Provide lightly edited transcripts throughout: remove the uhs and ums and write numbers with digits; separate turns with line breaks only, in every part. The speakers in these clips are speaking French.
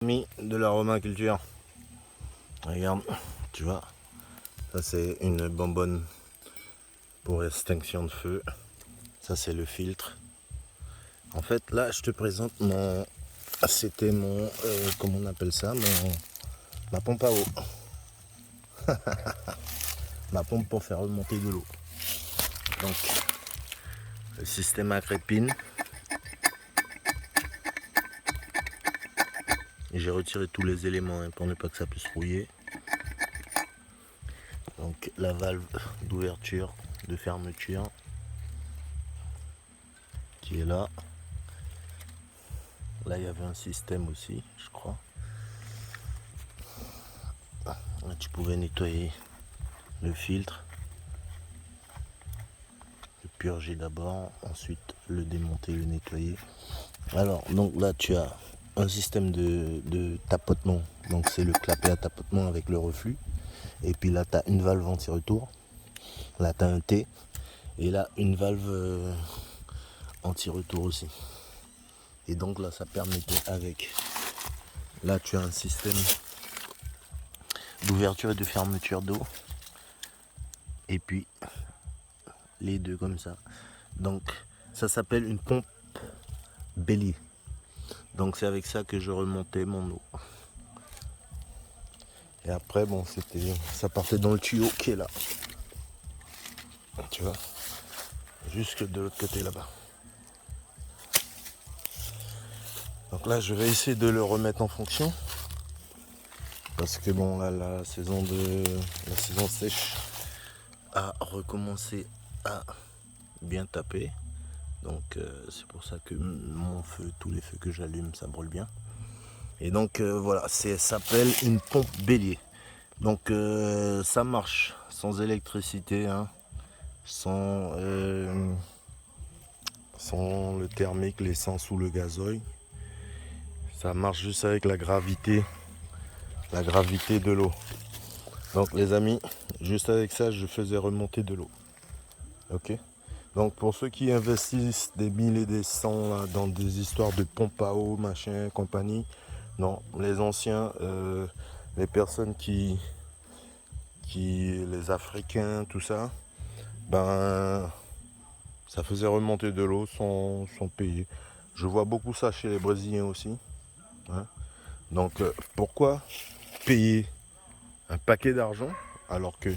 Amis de l'aromaculture, regarde, tu vois, ça c'est une bonbonne pour extinction de feu, ça c'est le filtre. En fait là je te présente c'était mon, comment on appelle ça, ma pompe à eau, ma pompe pour faire remonter de l'eau. Donc le système à crépine, et j'ai retiré tous les éléments pour ne pas que ça puisse rouiller. Donc la valve d'ouverture, de fermeture qui est là. Là il y avait un système aussi, je crois. Là, tu pouvais nettoyer le filtre, le purger d'abord, ensuite le démonter, le nettoyer. Alors donc là tu as un système de tapotement, donc c'est le clapet à tapotement avec le reflux. Et puis là tu as une valve anti-retour, là tu as un T, et là une valve anti-retour aussi. Et donc là ça permettait avec, là tu as un système d'ouverture et de fermeture d'eau, et puis les deux comme ça. Donc ça s'appelle une pompe bélier. Donc c'est avec ça que je remontais mon eau. Et après bon ça partait dans le tuyau qui est là. Tu vois, jusque de l'autre côté là-bas. Donc là je vais essayer de le remettre en fonction. Parce que bon là la saison sèche a recommencé à bien taper. Donc c'est pour ça que mon feu, tous les feux que j'allume, ça brûle bien. Et donc voilà, ça s'appelle une pompe bélier. Donc ça marche sans électricité, hein, sans le thermique, l'essence ou le gazoil. Ça marche juste avec la gravité de l'eau. Donc les amis, juste avec ça, je faisais remonter de l'eau. Ok. Donc pour ceux qui investissent des 1000 et des 100 là, dans des histoires de pompe à eau, machin, compagnie, non, les anciens, les personnes les Africains, tout ça, ben ça faisait remonter de l'eau sans payer. Je vois beaucoup ça chez les Brésiliens aussi. Hein. Donc pourquoi payer un paquet d'argent alors que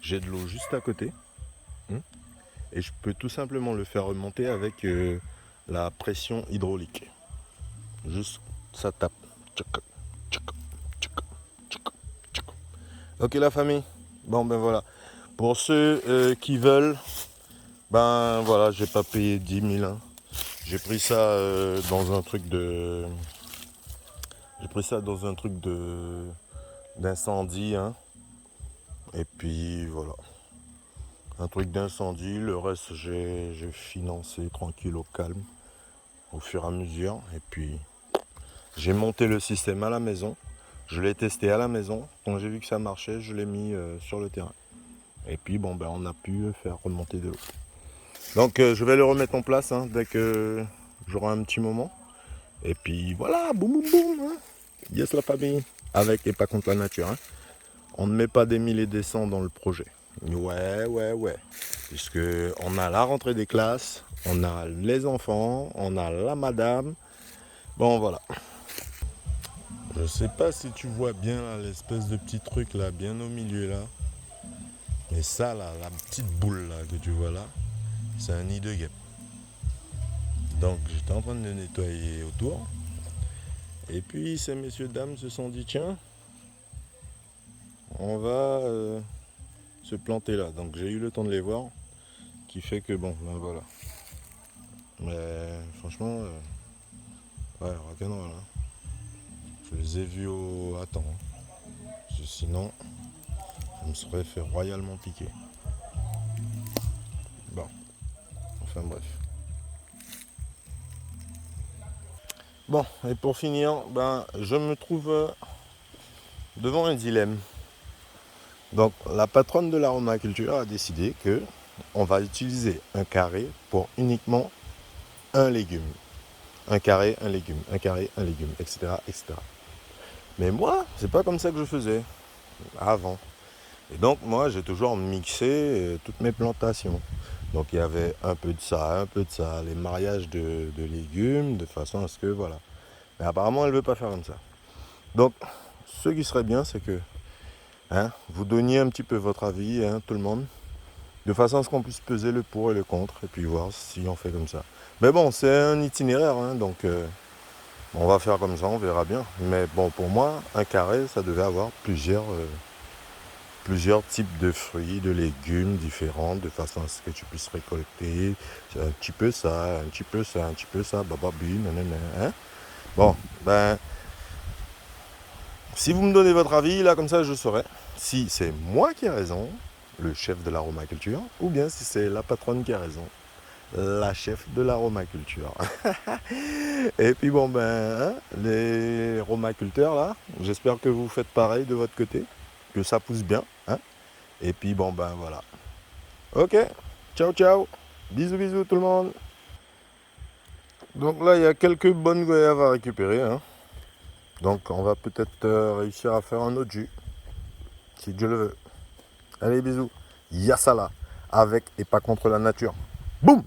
j'ai de l'eau juste à côté, hein, et je peux tout simplement le faire remonter avec la pression hydraulique. Juste ça tape. Ok la famille. Bon ben voilà. Pour ceux qui veulent, ben voilà, j'ai pas payé 10 000. Hein. J'ai pris ça dans un truc de. J'ai pris ça dans un truc d'incendie. Hein. Et puis voilà. Un truc d'incendie. Le reste j'ai financé tranquille au calme. Au fur et à mesure. Et puis j'ai monté le système à la maison. Je l'ai testé à la maison. Quand j'ai vu que ça marchait, je l'ai mis sur le terrain. Et puis bon ben on a pu faire remonter de l'eau. Donc je vais le remettre en place hein, dès que j'aurai un petit moment. Et puis voilà, boum boum boum. Hein. Yes la famille. Avec et pas contre la nature. Hein. On ne met pas des 1000 et des 100 dans le projet. Ouais. Puisque on a la rentrée des classes, on a les enfants, on a la madame. Bon voilà. Je sais pas si tu vois bien là, l'espèce de petit truc là, bien au milieu là. Mais ça là, la petite boule là que tu vois là, c'est un nid de guêpe. Donc j'étais en train de le nettoyer autour. Et puis ces messieurs dames se sont dit tiens, on va se planter là. Donc j'ai eu le temps de les voir. Qui fait que bon, ben voilà. Mais franchement, ouais, rock'n'roll. Hein. Je les ai vus à temps. Hein. Sinon, je me serais fait royalement piquer. Bon, enfin bref. Bon, et pour finir, ben, je me trouve devant un dilemme. Donc, la patronne de l'aromaculture a décidé que on va utiliser un carré pour uniquement un légume. Un carré, un légume, un carré, un légume, etc., etc. Mais moi, c'est pas comme ça que je faisais avant. Et donc moi, j'ai toujours mixé toutes mes plantations. Donc il y avait un peu de ça, un peu de ça, les mariages de légumes, de façon à ce que voilà. Mais apparemment, elle veut pas faire comme ça. Donc, ce qui serait bien, c'est que vous donniez un petit peu votre avis, tout le monde, de façon à ce qu'on puisse peser le pour et le contre, et puis voir si on fait comme ça. Mais bon, c'est un itinéraire, donc on va faire comme ça, on verra bien. Mais bon, pour moi, un carré, ça devait avoir plusieurs types de fruits, de légumes différents, de façon à ce que tu puisses récolter un petit peu ça, un petit peu ça, un petit peu ça, bababu, nanana, hein. Bon, ben, si vous me donnez votre avis, là, comme ça, je saurai si c'est moi qui ai raison, le chef de l'aromaculture, ou bien si c'est la patronne qui a raison, la chef de l'aromaculture. Et puis bon, les aromaculteurs, là, j'espère que vous faites pareil de votre côté, que ça pousse bien, hein. Et puis bon, voilà. Ok, ciao, ciao. Bisous, bisous tout le monde. Donc là, il y a quelques bonnes goyaves à récupérer, hein. Donc on va peut-être réussir à faire un autre jus, si Dieu le veut. Allez, bisous. Yassala, avec et pas contre la nature. Boum!